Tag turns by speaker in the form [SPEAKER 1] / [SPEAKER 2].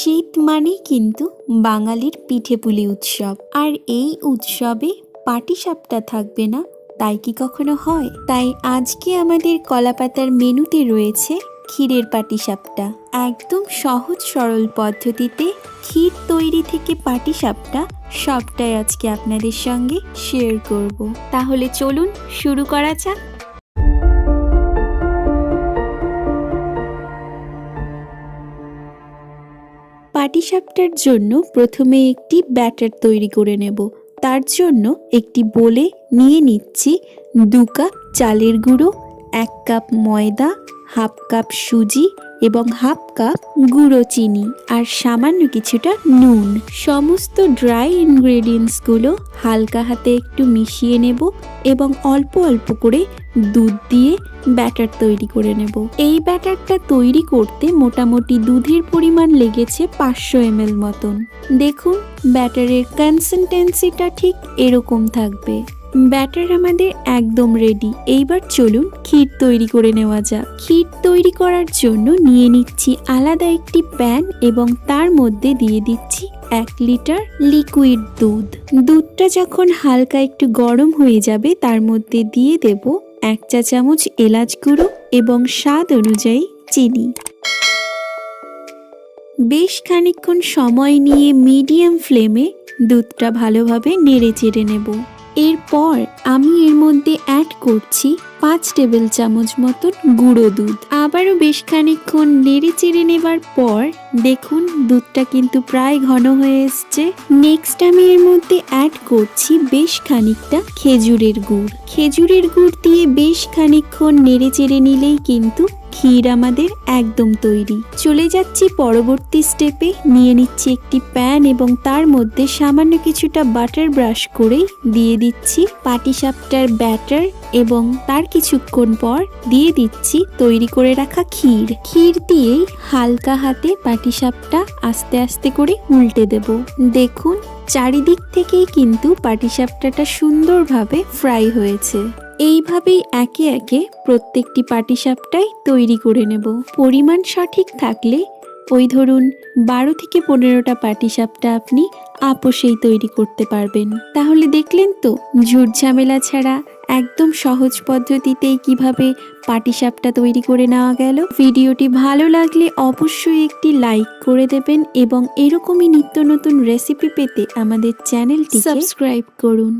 [SPEAKER 1] শীত মানেই কিন্তু বাঙালির পিঠেপুলি উৎসব। আর এই উৎসবে পাটিসাপটা থাকবে না তাই কি কখনো হয়? তাই আজকে আমাদের কলাপাতার মেনুতে রয়েছে ক্ষীরের পাটিসাপটা। একদম সহজ সরল পদ্ধতিতে ক্ষীর তৈরি থেকে পাটিসাপটা সবটাই আজকে আপনাদের সঙ্গে শেয়ার করব। তাহলে চলুন শুরু করা যাক। পাটিসাপটার জন্য প্রথমে একটি ব্যাটার তৈরি করে নেব। তার জন্য একটি বোলে নিয়ে নিচ্ছি 2 কাপ চালের গুঁড়ো, 1 কাপ ময়দা, হাফ কাপ সুজি এবং হাফ কাপ গুঁড়ো চিনি আর সামান্য কিছুটা নুন। সমস্ত ড্রাই ইনগ্রেডিয়েন্টসগুলো হালকা হাতে একটু মিশিয়ে নেব এবং অল্প অল্প করে দুধ দিয়ে ব্যাটার তৈরি করে নেব। এই ব্যাটারটা তৈরি করতে মোটামুটি দুধের পরিমাণ লেগেছে 500 ml মতন। দেখুন ব্যাটারের কনসিস্টেন্সিটা ঠিক এরকম থাকবে। ব্যাটার আমাদের একদম রেডি। এইবার চলুন ক্ষীর তৈরি করে নেওয়া যাক। ক্ষীর তৈরি করার জন্য নিয়ে নিচ্ছি আলাদা একটি প্যান এবং তার মধ্যে দিয়ে দিচ্ছি 1 লিটার লিকুইড দুধ। দুধটা যখন হালকা একটু গরম হয়ে যাবে তার মধ্যে দিয়ে দেব 1 চা চামচ এলাচ গুঁড়ো এবং স্বাদ অনুযায়ী চিনি। বেশ খানিকক্ষণ সময় নিয়ে মিডিয়াম ফ্লেমে দুধটা ভালোভাবে নেড়ে চেড়ে নেব। এরপর আমি এর মধ্যে অ্যাড করছি 5 টেবিল চামচ মতন গুঁড়ো দুধ। আবারও বেশ খানিকক্ষণ নেড়ে চেড়ে নেবার পর দেখুন দুধটা কিন্তু প্রায় ঘন হয়ে এসছে। নেক্সট আমি এর মধ্যে অ্যাড করছি বেশ খানিকটা খেজুরের গুড়। খেজুরের গুড় দিয়ে বেশ খানিকক্ষণ নেড়ে চেড়ে নিলেই কিন্তু ক্ষীর আমাদের একদম তৈরি। চলে যাচ্ছি পরবর্তী স্টেপে। নিয়ে নিচ্ছি একটি প্যান এবং তার মধ্যে সামান্য কিছুটা বাটার ব্রাশ করে দিয়ে দিচ্ছি পাটিসাপটার ব্যাটার এবং তার কিছুক্ষণ পর দিয়ে দিচ্ছি তৈরি করে রাখা ক্ষীর। ক্ষীর দিয়েই হালকা হাতে পাটিসাপটা আস্তে আস্তে করে উল্টে দেব। দেখুন চারিদিক থেকেই কিন্তু পাটিসাপটাটা সুন্দরভাবে ফ্রাই হয়েছে। এইভাবেই একে একে প্রত্যেকটি পাটিসাপটাই তৈরি করে নেব। পরিমাণ সঠিক থাকলে ওই ধরুন 12 থেকে 15টা পাটিসাপটা আপনি আপোষেই তৈরি করতে পারবেন। তাহলে দেখলেন তো ঝুট ঝামেলা ছাড়া একদম সহজ পদ্ধতিতেই কিভাবে পাটিসাপটা তৈরি করে নেওয়া গেল। ভিডিওটি ভালো লাগলে অবশ্যই একটি লাইক করে দেবেন এবং এরকমই নিত্য নতুন রেসিপি পেতে আমাদের চ্যানেলটি সাবস্ক্রাইব করুন।